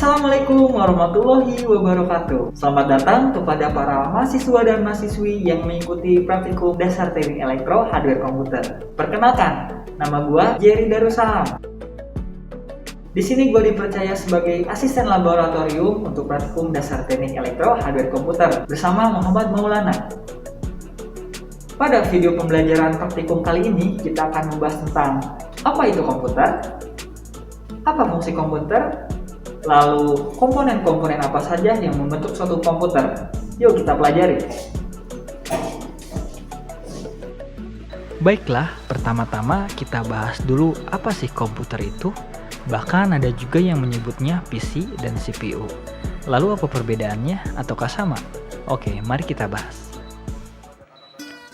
Assalamualaikum warahmatullahi wabarakatuh. Selamat datang kepada para mahasiswa dan mahasiswi yang mengikuti praktikum dasar teknik elektro hardware komputer. Perkenalkan, nama gua Jerry Darussalam. Di sini gue dipercaya sebagai asisten laboratorium untuk praktikum dasar teknik elektro hardware komputer bersama Muhammad Maulana. Pada video pembelajaran praktikum kali ini, kita akan membahas tentang apa itu komputer, apa fungsi komputer, lalu komponen-komponen apa saja yang membentuk suatu komputer. Yuk kita pelajari. Baiklah, pertama-tama kita bahas dulu apa sih komputer itu. Bahkan ada juga yang menyebutnya PC dan CPU. Lalu apa perbedaannya ataukah sama? Oke, mari kita bahas.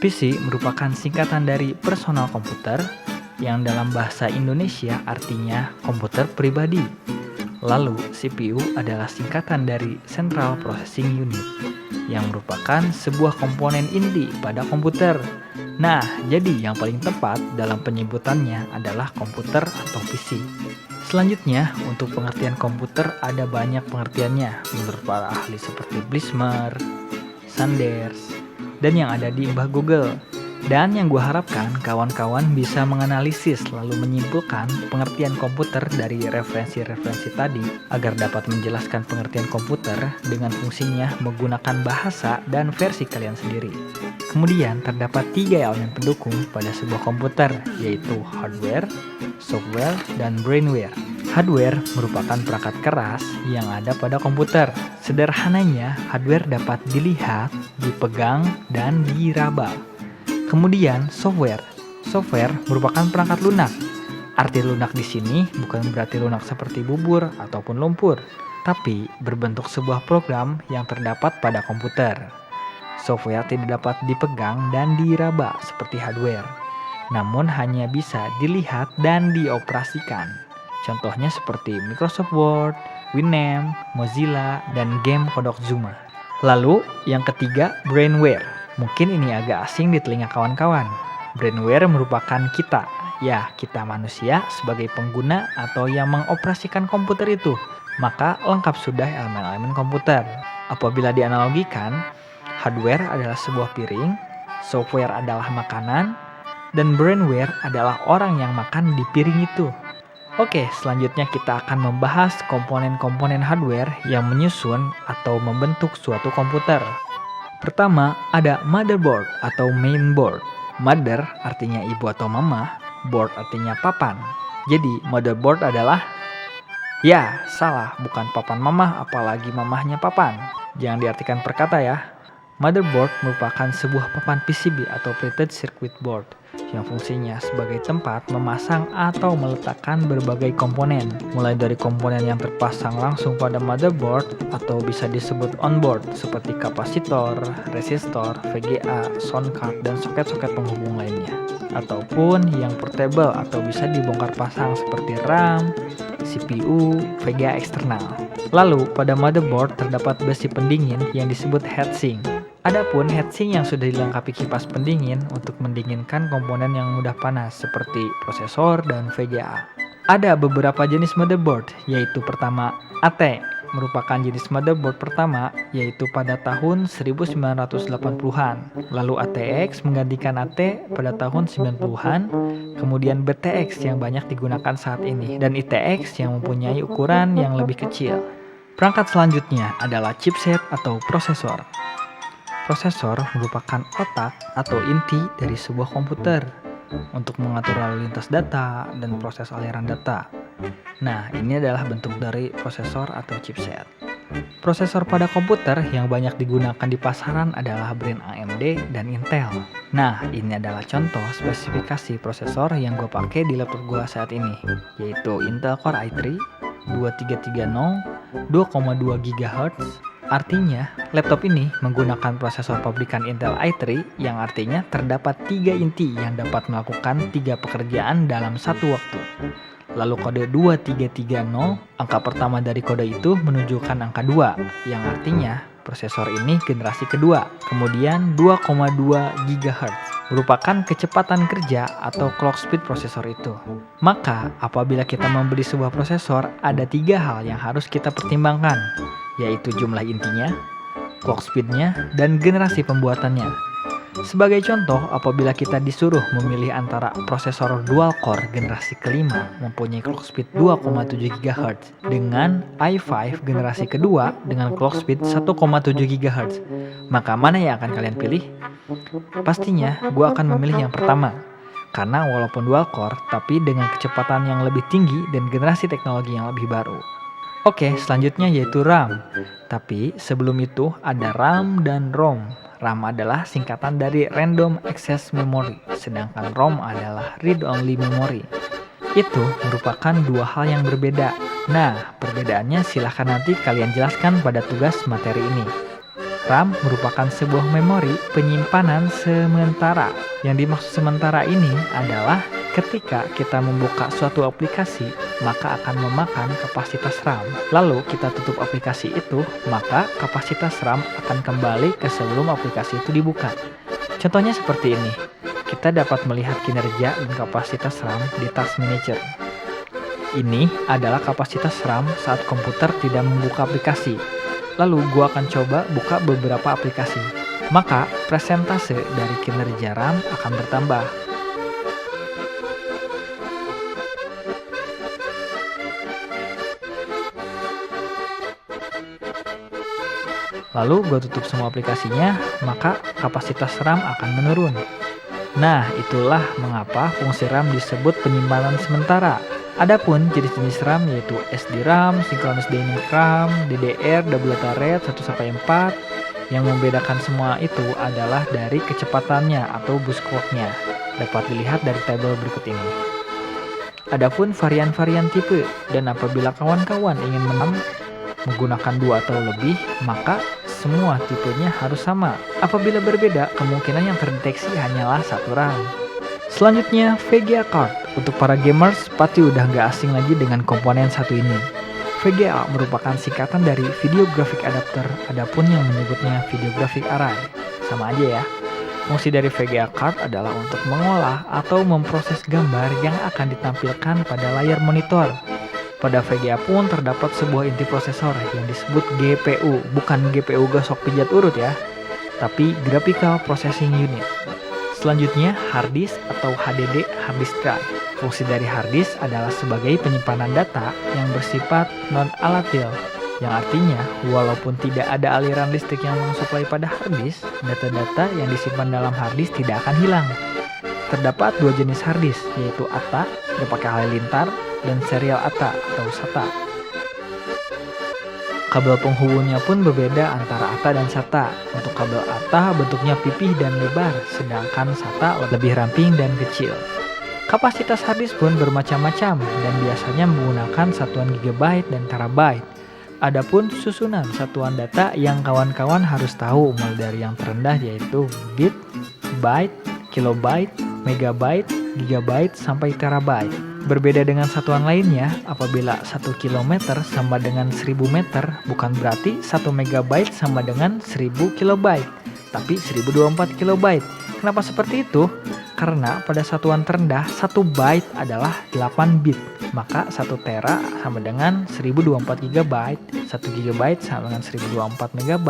PC merupakan singkatan dari personal komputer yang dalam bahasa Indonesia artinya komputer pribadi. Lalu CPU adalah singkatan dari Central Processing Unit yang merupakan sebuah komponen inti pada komputer. Nah, jadi yang paling tepat dalam penyebutannya adalah komputer atau PC. Selanjutnya, untuk pengertian komputer ada banyak pengertiannya menurut para ahli seperti Blismer, Sanders, dan yang ada di Mbah Google. Dan yang gue harapkan kawan-kawan bisa menganalisis lalu menyimpulkan pengertian komputer dari referensi-referensi tadi agar dapat menjelaskan pengertian komputer dengan fungsinya menggunakan bahasa dan versi kalian sendiri. Kemudian terdapat 3 elemen pendukung pada sebuah komputer, yaitu hardware, software, dan brainware. Hardware merupakan perangkat keras yang ada pada komputer. Sederhananya, hardware dapat dilihat, dipegang, dan diraba. Kemudian software. Software merupakan perangkat lunak. Arti lunak di sini bukan berarti lunak seperti bubur ataupun lumpur, tapi berbentuk sebuah program yang terdapat pada komputer. Software tidak dapat dipegang dan diraba seperti hardware, namun hanya bisa dilihat dan dioperasikan. Contohnya seperti Microsoft Word, Winamp, Mozilla, dan game kodok Zuma. Lalu yang ketiga, brainware. Mungkin ini agak asing di telinga kawan-kawan. Brainware merupakan kita manusia sebagai pengguna atau yang mengoperasikan komputer itu. Maka lengkap sudah elemen-elemen komputer. Apabila dianalogikan, hardware adalah sebuah piring, software adalah makanan, dan brainware adalah orang yang makan di piring itu. Oke, selanjutnya kita akan membahas komponen-komponen hardware yang menyusun atau membentuk suatu komputer. Pertama, ada motherboard atau mainboard. Mother artinya ibu atau mama, board artinya papan. Jadi, motherboard adalah salah, bukan papan mamah, apalagi mamahnya papan. Jangan diartikan perkata ya. Motherboard merupakan sebuah papan PCB atau printed circuit board yang fungsinya sebagai tempat memasang atau meletakkan berbagai komponen, mulai dari komponen yang terpasang langsung pada motherboard atau bisa disebut onboard seperti kapasitor, resistor, VGA, sound card, dan soket-soket penghubung lainnya, ataupun yang portable atau bisa dibongkar pasang seperti RAM, CPU, VGA eksternal. Lalu pada motherboard terdapat besi pendingin yang disebut heatsink. Adapun heatsink yang sudah dilengkapi kipas pendingin untuk mendinginkan komponen yang mudah panas seperti prosesor dan VGA. Ada beberapa jenis motherboard, yaitu pertama AT, merupakan jenis motherboard pertama yaitu pada tahun 1980-an. Lalu ATX menggantikan AT pada tahun 90-an, kemudian BTX yang banyak digunakan saat ini, dan ITX yang mempunyai ukuran yang lebih kecil. Perangkat selanjutnya adalah chipset atau prosesor. Prosesor merupakan otak atau inti dari sebuah komputer untuk mengatur lalu lintas data dan proses aliran data. Nah, ini adalah bentuk dari prosesor atau chipset. Prosesor pada komputer yang banyak digunakan di pasaran adalah brand AMD dan Intel. Nah, ini adalah contoh spesifikasi prosesor yang gue pakai di laptop gue saat ini, yaitu Intel Core i3 2330 2,2 GHz. Artinya, laptop ini menggunakan prosesor pabrikan Intel i3 yang artinya terdapat 3 inti yang dapat melakukan 3 pekerjaan dalam satu waktu. Lalu kode 2330, angka pertama dari kode itu menunjukkan angka 2, yang artinya prosesor ini generasi kedua. Kemudian 2,2 GHz. merupakan kecepatan kerja atau clock speed prosesor itu. Maka, apabila kita membeli sebuah prosesor, ada 3 hal yang harus kita pertimbangkan, yaitu jumlah intinya, clock speednya, dan generasi pembuatannya. Sebagai contoh, apabila kita disuruh memilih antara prosesor dual core generasi kelima mempunyai clock speed 2,7 GHz dengan i5 generasi kedua dengan clock speed 1,7 GHz, maka mana yang akan kalian pilih? Pastinya, gue akan memilih yang pertama. Karena walaupun dual core, tapi dengan kecepatan yang lebih tinggi dan generasi teknologi yang lebih baru. Oke, selanjutnya yaitu RAM. Tapi sebelum itu ada RAM dan ROM. RAM adalah singkatan dari Random Access Memory, sedangkan ROM adalah Read Only Memory. Itu merupakan 2 hal yang berbeda. Nah, perbedaannya silahkan nanti kalian jelaskan pada tugas materi ini. RAM merupakan sebuah memori penyimpanan sementara. Yang dimaksud sementara ini adalah ketika kita membuka suatu aplikasi, maka akan memakan kapasitas RAM. Lalu kita tutup aplikasi itu, maka kapasitas RAM akan kembali ke sebelum aplikasi itu dibuka. Contohnya seperti ini. Kita dapat melihat kinerja dan kapasitas RAM di Task Manager. Ini adalah kapasitas RAM saat komputer tidak membuka aplikasi. Lalu gua akan coba buka beberapa aplikasi. Maka persentase dari kinerja RAM akan bertambah. Lalu gue tutup semua aplikasinya, maka kapasitas RAM akan menurun. Nah, itulah mengapa fungsi RAM disebut penyimpanan sementara. Adapun jenis-jenis RAM yaitu SDRAM, Synchronous Dynamic RAM, DDR, Double Data Rate 1-4. Yang membedakan semua itu adalah dari kecepatannya atau bus clock-nya. Dapat dilihat dari tabel berikut ini. Adapun varian-varian tipe, dan apabila kawan-kawan ingin menggunakan 2 atau lebih, maka semua tipenya harus sama. Apabila berbeda, kemungkinan yang terdeteksi hanyalah 1 RAM. Selanjutnya, VGA card. Untuk para gamers, pasti udah nggak asing lagi dengan komponen satu ini. VGA merupakan singkatan dari Video Graphic Adapter, adapun yang menyebutnya Video Graphic Array. Sama aja ya. Fungsi dari VGA card adalah untuk mengolah atau memproses gambar yang akan ditampilkan pada layar monitor. Pada VGA pun terdapat sebuah inti prosesor yang disebut GPU, bukan GPU gosok pijat urut ya, tapi Graphical Processing Unit. Selanjutnya, hard disk atau HDD, hard disk drive. Fungsi dari hard disk adalah sebagai penyimpanan data yang bersifat non-alatil, yang artinya walaupun tidak ada aliran listrik yang mensuplai pada hard disk, data-data yang disimpan dalam hard disk tidak akan hilang. Terdapat 2 jenis hard disk, yaitu ATA yang pakai halilintar dan serial ATA atau SATA. Kabel penghubungnya pun berbeda antara ATA dan SATA. Untuk kabel ATA bentuknya pipih dan lebar, sedangkan SATA lebih ramping dan kecil. Kapasitas hard disk pun bermacam-macam dan biasanya menggunakan satuan gigabyte dan terabyte. Adapun susunan satuan data yang kawan-kawan harus tahu mulai dari yang terendah yaitu bit, byte, kilobyte, megabyte, gigabyte, sampai terabyte. Berbeda dengan satuan lainnya, apabila 1 km sama dengan 1000 meter, bukan berarti 1 megabyte sama dengan 1000 kilobyte, tapi 1024 kilobyte. Kenapa seperti itu? Karena pada satuan terendah, 1 byte adalah 8 bit, maka 1 tera sama dengan 1024 GB, 1 GB sama dengan 1024 MB,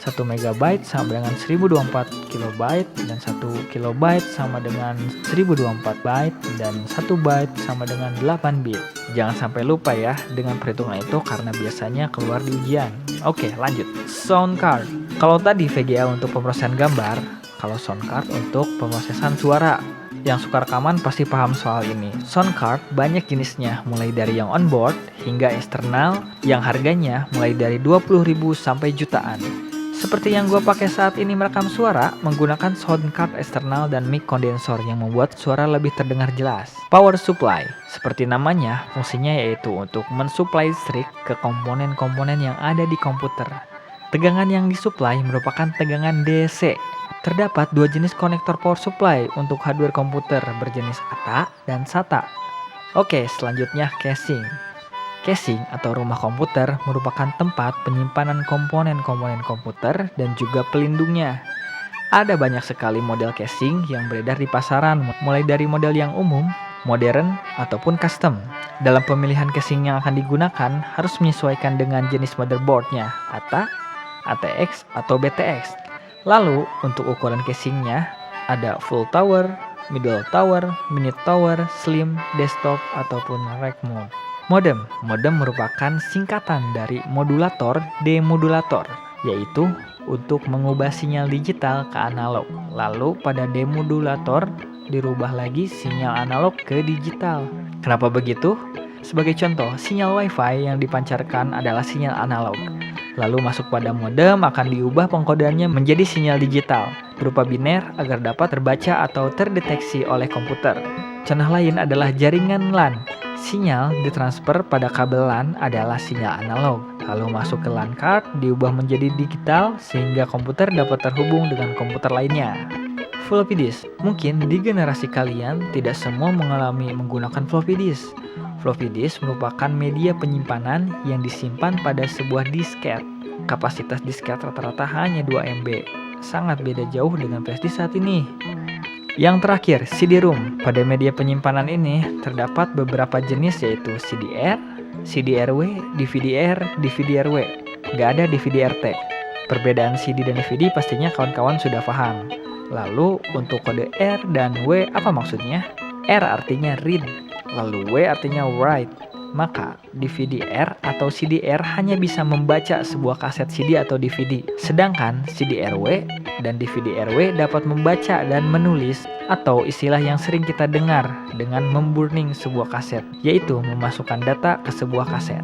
1 MB sama dengan 1024 KB, dan 1 KB sama dengan 1024 byte, dan 1 byte sama dengan 8 bit. Jangan sampai lupa ya dengan perhitungan itu karena biasanya keluar di ujian. Oke, lanjut. Sound card. Kalau tadi VGA untuk pemrosesan gambar, kalau sound card untuk pemrosesan suara. Yang suka rekaman pasti paham soal ini. Sound card banyak jenisnya, mulai dari yang onboard hingga eksternal, yang harganya mulai dari 20.000 sampai jutaan. Seperti yang gue pakai saat ini merekam suara, menggunakan sound card eksternal dan mic condenser yang membuat suara lebih terdengar jelas. Power supply, seperti namanya, fungsinya yaitu untuk mensuplai listrik ke komponen-komponen yang ada di komputer. Tegangan yang disuplai merupakan tegangan DC. Terdapat 2 jenis konektor power supply untuk hardware komputer berjenis ATA dan SATA. Oke, selanjutnya casing. Casing atau rumah komputer merupakan tempat penyimpanan komponen-komponen komputer dan juga pelindungnya. Ada banyak sekali model casing yang beredar di pasaran, mulai dari model yang umum, modern, ataupun custom. Dalam pemilihan casing yang akan digunakan, harus menyesuaikan dengan jenis motherboardnya, ATA, ATX, atau BTX. Lalu, untuk ukuran casingnya, ada full tower, middle tower, mini tower, slim, desktop, ataupun rack mode. Modem merupakan singkatan dari modulator demodulator, yaitu untuk mengubah sinyal digital ke analog. Lalu pada demodulator dirubah lagi sinyal analog ke digital. Kenapa begitu? Sebagai contoh, sinyal WiFi yang dipancarkan adalah sinyal analog. Lalu masuk pada modem akan diubah pengkodeannya menjadi sinyal digital berupa biner agar dapat terbaca atau terdeteksi oleh komputer. Contoh lain adalah jaringan LAN. Sinyal ditransfer pada kabel LAN adalah sinyal analog, lalu masuk ke LAN card diubah menjadi digital sehingga komputer dapat terhubung dengan komputer lainnya. Floppy disk. Mungkin di generasi kalian tidak semua mengalami menggunakan floppy disk. Floppy disk merupakan media penyimpanan yang disimpan pada sebuah disket. Kapasitas disket rata-rata hanya 2 MB. Sangat beda jauh dengan flash disk saat ini. Yang terakhir, CD-ROM. Pada media penyimpanan ini terdapat beberapa jenis yaitu CDR, CD-RW, DVD-R, DVD-RW. Nggak ada DVD-RT. Perbedaan CD dan DVD pastinya kawan-kawan sudah paham. Lalu untuk kode R dan W apa maksudnya? R artinya read, lalu W artinya write. Maka DVD-R atau CD-R hanya bisa membaca sebuah kaset CD atau DVD. Sedangkan CD-RW dan DVD-RW dapat membaca dan menulis atau istilah yang sering kita dengar dengan memburning sebuah kaset, yaitu memasukkan data ke sebuah kaset.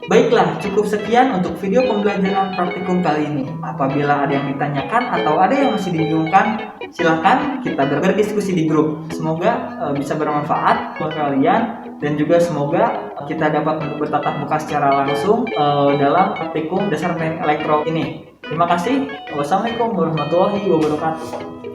Baiklah, cukup sekian untuk video pembelajaran praktikum kali ini. Apabila ada yang ditanyakan atau ada yang masih dibingungkan, silahkan kita berdiskusi di grup. Semoga bisa bermanfaat buat kalian dan juga semoga kita dapat bertatap muka secara langsung dalam praktikum dasar teknik elektro ini. Terima kasih. Wassalamualaikum warahmatullahi wabarakatuh.